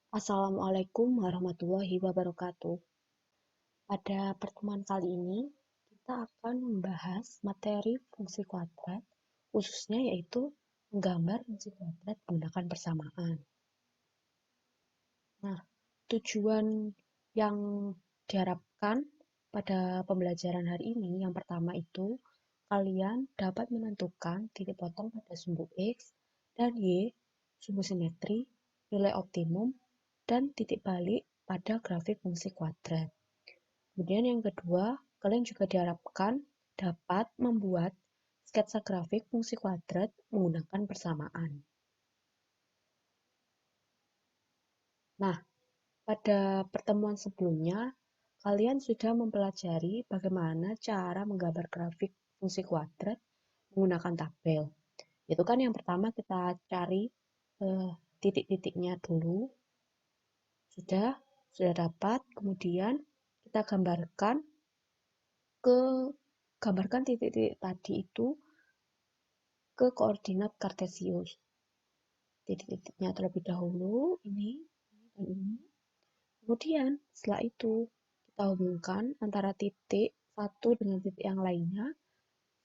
Assalamualaikum warahmatullahi wabarakatuh. Pada pertemuan kali ini, kita akan membahas materi fungsi kuadrat, khususnya yaitu menggambar fungsi kuadrat menggunakan persamaan. Nah, tujuan yang diharapkan pada pembelajaran hari ini, yang pertama itu, kalian dapat menentukan titik potong pada sumbu X dan Y, sumbu simetri, nilai optimum, dan titik balik pada grafik fungsi kuadrat. Kemudian yang kedua, kalian juga diharapkan dapat membuat sketsa grafik fungsi kuadrat menggunakan persamaan. Nah, pada pertemuan sebelumnya, kalian sudah mempelajari bagaimana cara menggambar grafik fungsi kuadrat menggunakan tabel. Itu kan yang pertama kita cari titik-titiknya dulu. Sudah dapat, kemudian kita gambarkan titik-titik tadi itu ke koordinat kartesius. Titik-titiknya terlebih dahulu, ini dan ini. Kemudian setelah itu kita hubungkan antara titik satu dengan titik yang lainnya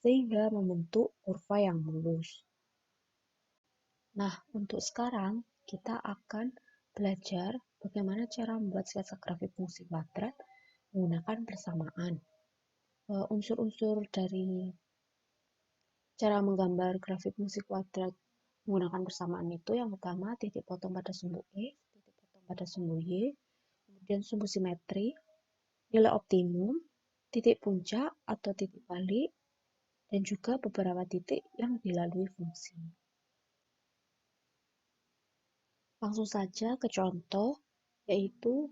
sehingga membentuk kurva yang mulus. Nah, untuk sekarang kita akan belajar bagaimana cara membuat sketsa grafik fungsi kuadrat menggunakan persamaan. Unsur-unsur dari cara menggambar grafik fungsi kuadrat menggunakan persamaan itu yang pertama titik potong pada sumbu X, titik potong pada sumbu Y, kemudian sumbu simetri, nilai optimum, titik puncak atau titik balik, dan juga beberapa titik yang dilalui fungsi. Langsung saja ke contoh, yaitu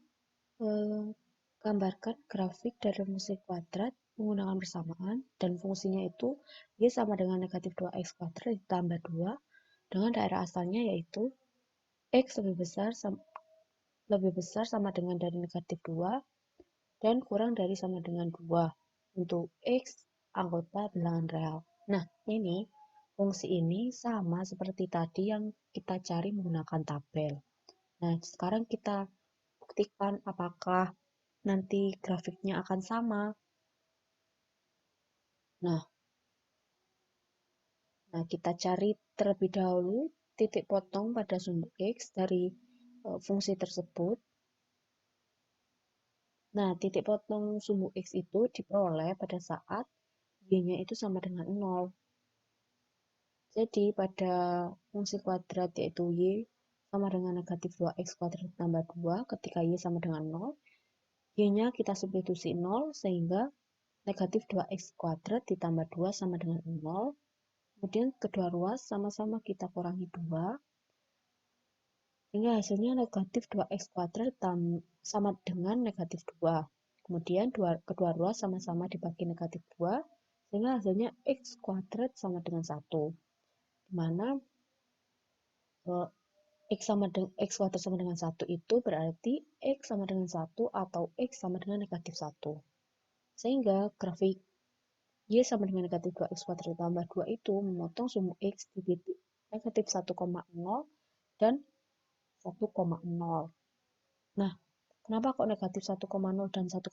gambarkan grafik dari fungsi kuadrat menggunakan persamaan dan fungsinya itu Y sama dengan negatif 2X kuadrat ditambah 2 dengan daerah asalnya yaitu X lebih besar sama dengan dari negatif 2 dan kurang dari sama dengan 2 untuk X anggota bilangan real. Nah, ini fungsi ini sama seperti tadi yang kita cari menggunakan tabel. Nah, sekarang kita buktikan apakah nanti grafiknya akan sama. Nah, kita cari terlebih dahulu titik potong pada sumbu X dari fungsi tersebut. Nah, titik potong sumbu X itu diperoleh pada saat Y-nya itu sama dengan 0. Jadi, pada fungsi kuadrat yaitu Y sama dengan negatif 2X kuadrat tambah 2 ketika Y sama dengan 0. Y-nya kita substitusi 0 sehingga negatif 2X kuadrat ditambah 2 sama dengan 0. Kemudian kedua ruas sama-sama kita kurangi 2. Sehingga hasilnya negatif 2X kuadrat sama dengan negatif 2. Kemudian kedua ruas sama-sama dibagi negatif 2. Sehingga hasilnya X kuadrat sama dengan 1. Dimana X kuadrat sama dengan 1 itu berarti X sama dengan 1 atau X sama dengan negatif 1. Sehingga grafik Y sama dengan negatif 2X kuadrat tambah 2 itu memotong sumbu X di titik negatif 1,0 dan 1,0. Nah, kenapa kok negatif 1,0 dan 1,0?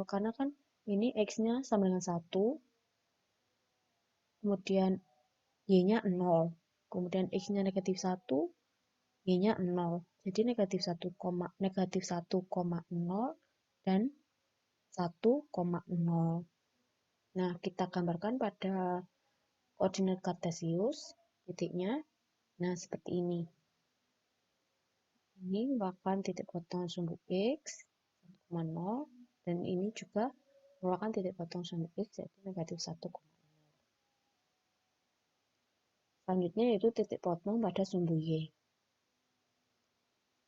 Karena kan ini X-nya sama dengan 1, kemudian Y-nya 0. Kemudian X-nya negatif 1, Y-nya 0. Jadi negatif 1,0 dan 1,0. Nah, kita gambarkan pada koordinat kartesius titiknya. Nah, seperti ini. Ini merupakan titik potong sumbu X 1,0 dan ini juga merupakan titik potong sumbu X yaitu negatif 1,0. Selanjutnya yaitu titik potong pada sumbu Y.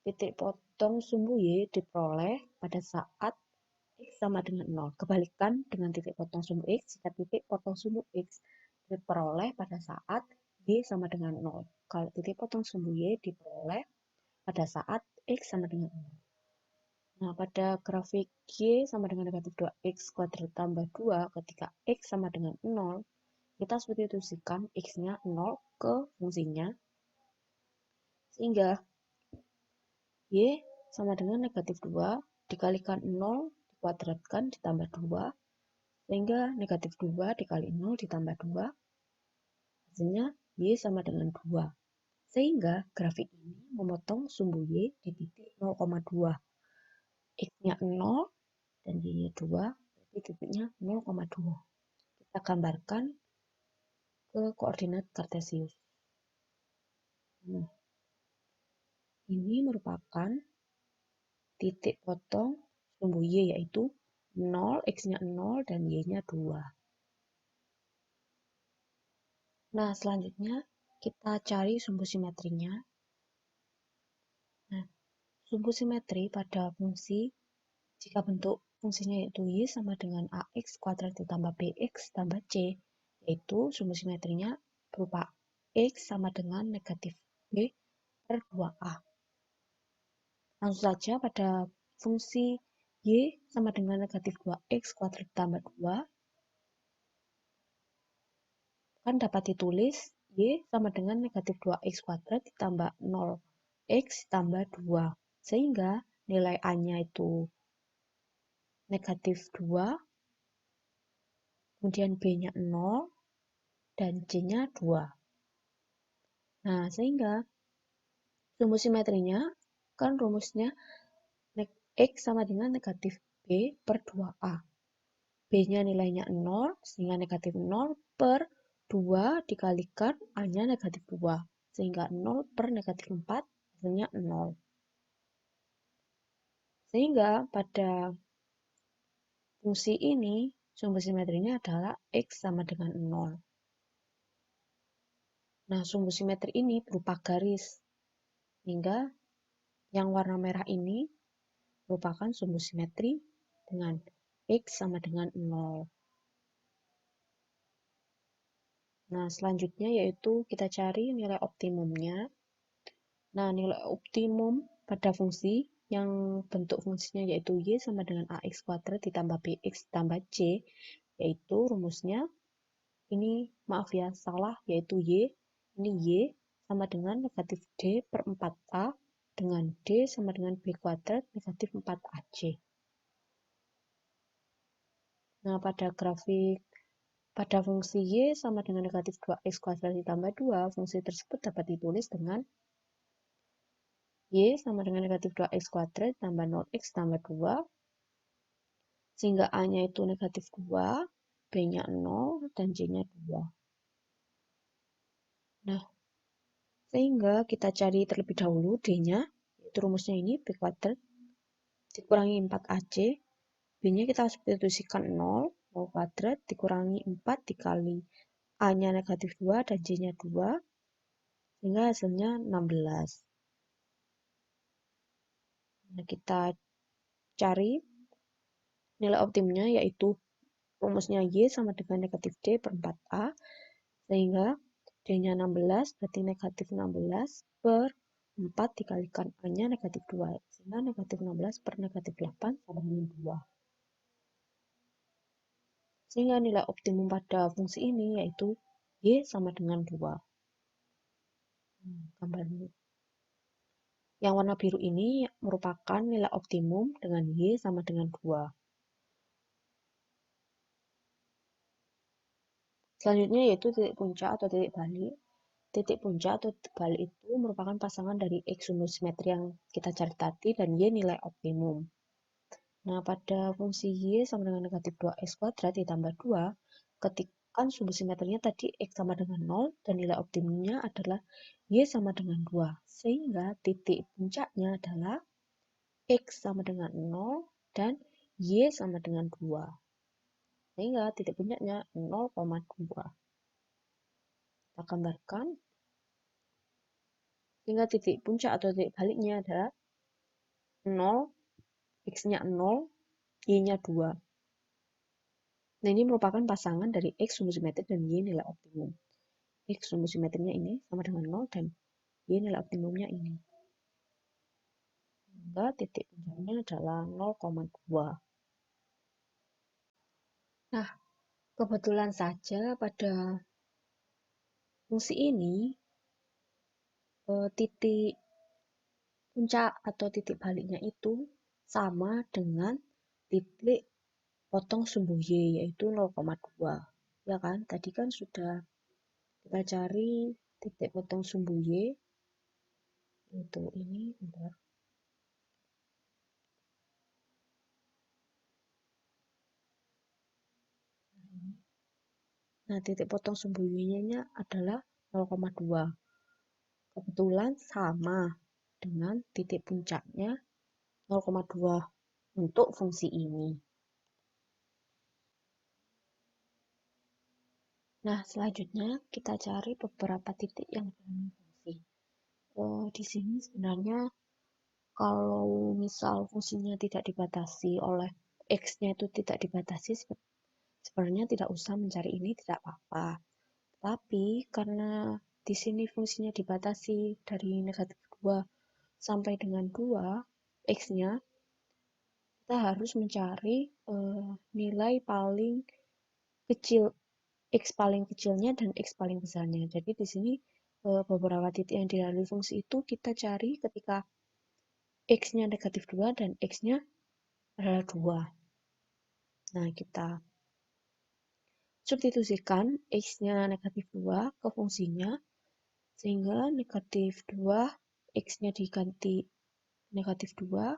Titik potong sumbu Y diperoleh pada saat X sama dengan 0. Kebalikan dengan titik potong sumbu X, jika titik potong sumbu X diperoleh pada saat Y sama dengan 0. Kalau titik potong sumbu Y diperoleh pada saat X sama dengan 0. Nah, pada grafik Y sama dengan negatif 2X kuadrat tambah 2 ketika X sama dengan 0, kita substitusikan X-nya 0 ke fungsinya, sehingga Y sama dengan negatif 2 dikalikan 0 dikuadratkan ditambah 2, sehingga negatif 2 dikali 0 ditambah 2, hasilnya Y sama dengan 2. Sehingga grafik ini memotong sumbu Y di titik 0,2. X-nya 0 dan Y-nya 2, berarti titiknya 0,2. Kita gambarkan ke koordinat kartesius. Nah, ini merupakan titik potong sumbu Y, yaitu 0, X-nya 0, dan Y-nya 2. Nah, selanjutnya kita cari sumbu simetrinya. Nah, sumbu simetri pada fungsi jika bentuk fungsinya yaitu Y sama dengan AX kuadrat ditambah BX tambah C, yaitu sumbu simetrinya berupa X sama dengan negatif B per 2A. Langsung saja pada fungsi Y sama dengan negatif 2X kuadrat ditambah 2, kan dapat ditulis Y sama dengan negatif 2X kuadrat ditambah 0X tambah 2. Sehingga nilai A-nya itu negatif 2, kemudian B-nya 0, dan C-nya 2. Nah, sehingga sumbu simetrinya kan rumusnya X sama dengan negatif B per 2A. B-nya nilainya 0, sehingga negatif 0 per 2 dikalikan A-nya negatif 2. Sehingga 0 per negatif 4, hasilnya 0. Sehingga pada fungsi ini, sumbu simetrinya adalah X sama dengan 0. Nah, sumbu simetri ini berupa garis. Sehingga yang warna merah ini merupakan sumbu simetri dengan X sama dengan 0. Nah, selanjutnya yaitu kita cari nilai optimumnya. Nah, nilai optimum pada fungsi yang bentuk fungsinya yaitu Y sama dengan AX kuadrat ditambah BX ditambah C, yaitu rumusnya, ini maaf ya, salah, yaitu ini Y sama dengan negatif D per 4A dengan D sama dengan B kuadrat negatif 4AC. Nah, pada grafik pada fungsi Y sama dengan negatif 2X kuadrat ditambah 2, fungsi tersebut dapat ditulis dengan Y sama dengan negatif 2X kuadrat tambah 0X tambah 2, sehingga A-nya itu negatif 2, B-nya 0, dan C-nya 2. Nah, sehingga kita cari terlebih dahulu D-nya, yaitu rumusnya ini B kuadrat dikurangi 4AC, B-nya kita substitusikan 0, 0 kuadrat dikurangi 4 dikali A-nya negatif 2 dan C-nya 2, sehingga hasilnya 16. Nah, kita cari nilai optimumnya, yaitu rumusnya Y sama dengan negatif D per 4A, sehingga D-nya 16, berarti negatif 16 per 4 dikalikan A-nya negatif 2, sehingga negatif 16 per negatif 8 sama dengan 2. Sehingga nilai optimum pada fungsi ini yaitu Y sama dengan 2. Gambar ini. Yang warna biru ini merupakan nilai optimum dengan Y sama dengan 2. Selanjutnya yaitu titik puncak atau titik balik. Titik puncak atau titik balik itu merupakan pasangan dari X sumbu simetri yang kita cari tadi dan Y nilai optimum. Nah, pada fungsi Y sama dengan negatif 2X kuadrat ditambah 2, ketikkan sumbu simetrinya tadi X sama dengan 0 dan nilai optimumnya adalah Y sama dengan 2. Sehingga titik puncaknya adalah X sama dengan 0 dan Y sama dengan 2. Sehingga titik puncaknya 0,2. Kita gambarkan. Sehingga titik puncak atau titik baliknya adalah 0, X-nya 0, Y-nya 2. Nah, ini merupakan pasangan dari X sumbu simetri dan Y nilai optimum. X sumbu simetrinya ini sama dengan 0 dan Y nilai optimumnya ini. Sehingga titik puncaknya adalah 0,2. Nah, kebetulan saja pada fungsi ini titik puncak atau titik baliknya itu sama dengan titik potong sumbu Y, yaitu 0,2. Ya kan? Tadi kan sudah kita cari titik potong sumbu Y, itu ini, bentar. Nah, titik potong sumbu Y-nya adalah 0,2. Kebetulan sama dengan titik puncaknya 0,2 untuk fungsi ini. Nah, selanjutnya kita cari beberapa titik yang dalam fungsi. Di sini sebenarnya kalau misal fungsinya tidak dibatasi oleh X-nya itu tidak dibatasi, sebenarnya tidak usah mencari ini, tidak apa-apa. Tapi karena di sini fungsinya dibatasi dari negatif 2 sampai dengan 2, X-nya, kita harus mencari nilai paling kecil, X paling kecilnya dan X paling besarnya. Jadi di sini beberapa titik yang dilalui fungsi itu kita cari ketika X-nya negatif 2 dan X-nya adalah 2. Nah, kita substitusikan X-nya negatif 2 ke fungsinya, sehingga negatif 2, X-nya diganti negatif 2,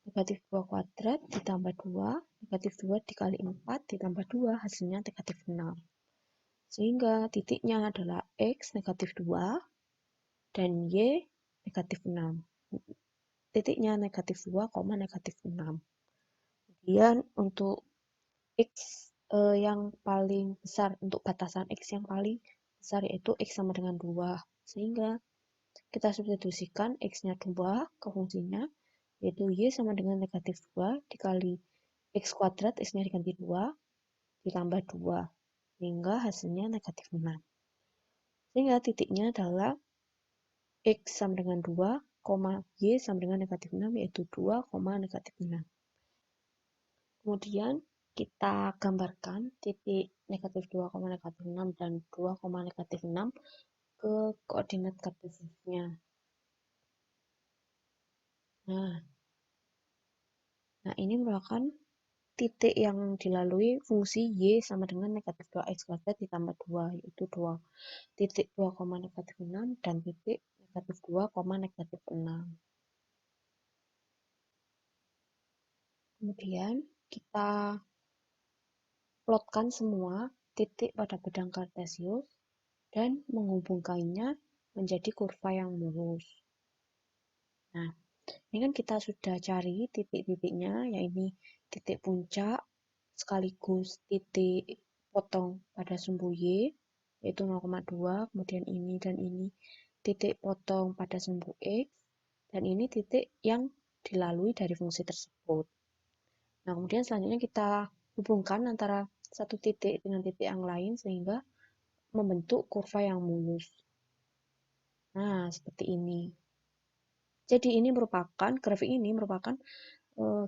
negatif 2 kuadrat ditambah 2, negatif 2 dikali 4 ditambah 2, hasilnya negatif 6. Sehingga titiknya adalah X negatif 2 dan Y negatif 6. Titiknya negatif 2, negatif 6. Kemudian untuk X yang paling besar, untuk batasan X yang paling besar yaitu X sama dengan 2. Sehingga kita substitusikan X-nya 2 ke fungsinya, yaitu Y sama dengan negatif 2 dikali X kuadrat, X-nya diganti 2, ditambah 2. Sehingga hasilnya negatif 6. Sehingga titiknya adalah X sama dengan 2, Y sama dengan negatif 6, yaitu 2, negatif 6. Kemudian kita gambarkan titik negatif 2, negatif 6 dan 2, negatif 6 ke koordinat kartesiusnya. Nah, ini merupakan titik yang dilalui fungsi Y sama dengan negatif 2X kuadrat ditambah 2, yaitu 2, titik 2, negatif 6 dan titik negatif 2, negatif 6. Kemudian kita plotkan semua titik pada bidang kartesius dan menghubungkannya menjadi kurva yang lurus. Nah, ini kan kita sudah cari titik-titiknya, yaitu titik puncak sekaligus titik potong pada sumbu Y, yaitu 0,2, kemudian ini dan ini titik potong pada sumbu X, dan ini titik yang dilalui dari fungsi tersebut. Nah, kemudian selanjutnya kita hubungkan antara satu titik dengan titik yang lain sehingga membentuk kurva yang mulus. Nah, seperti ini. Jadi ini merupakan, grafik ini merupakan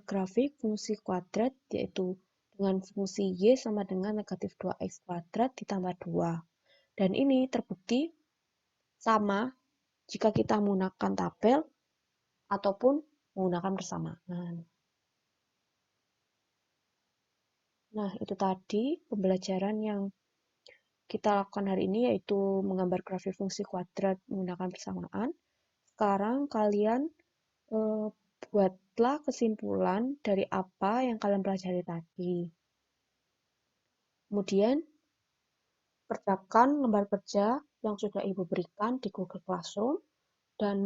grafik fungsi kuadrat, yaitu dengan fungsi Y sama dengan negatif 2X kuadrat ditambah 2. Dan ini terbukti sama jika kita menggunakan tabel ataupun menggunakan persamaan. Nah, itu tadi pembelajaran yang kita lakukan hari ini, yaitu menggambar grafik fungsi kuadrat menggunakan persamaan. Sekarang kalian buatlah kesimpulan dari apa yang kalian pelajari tadi. Kemudian, kerjakan lembar kerja yang sudah Ibu berikan di Google Classroom, dan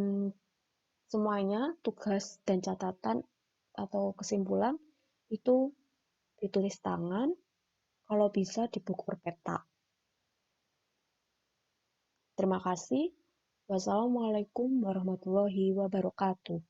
semuanya tugas dan catatan atau kesimpulan itu ditulis tangan, kalau bisa di buku berpeta. Terima kasih. Wassalamualaikum warahmatullahi wabarakatuh.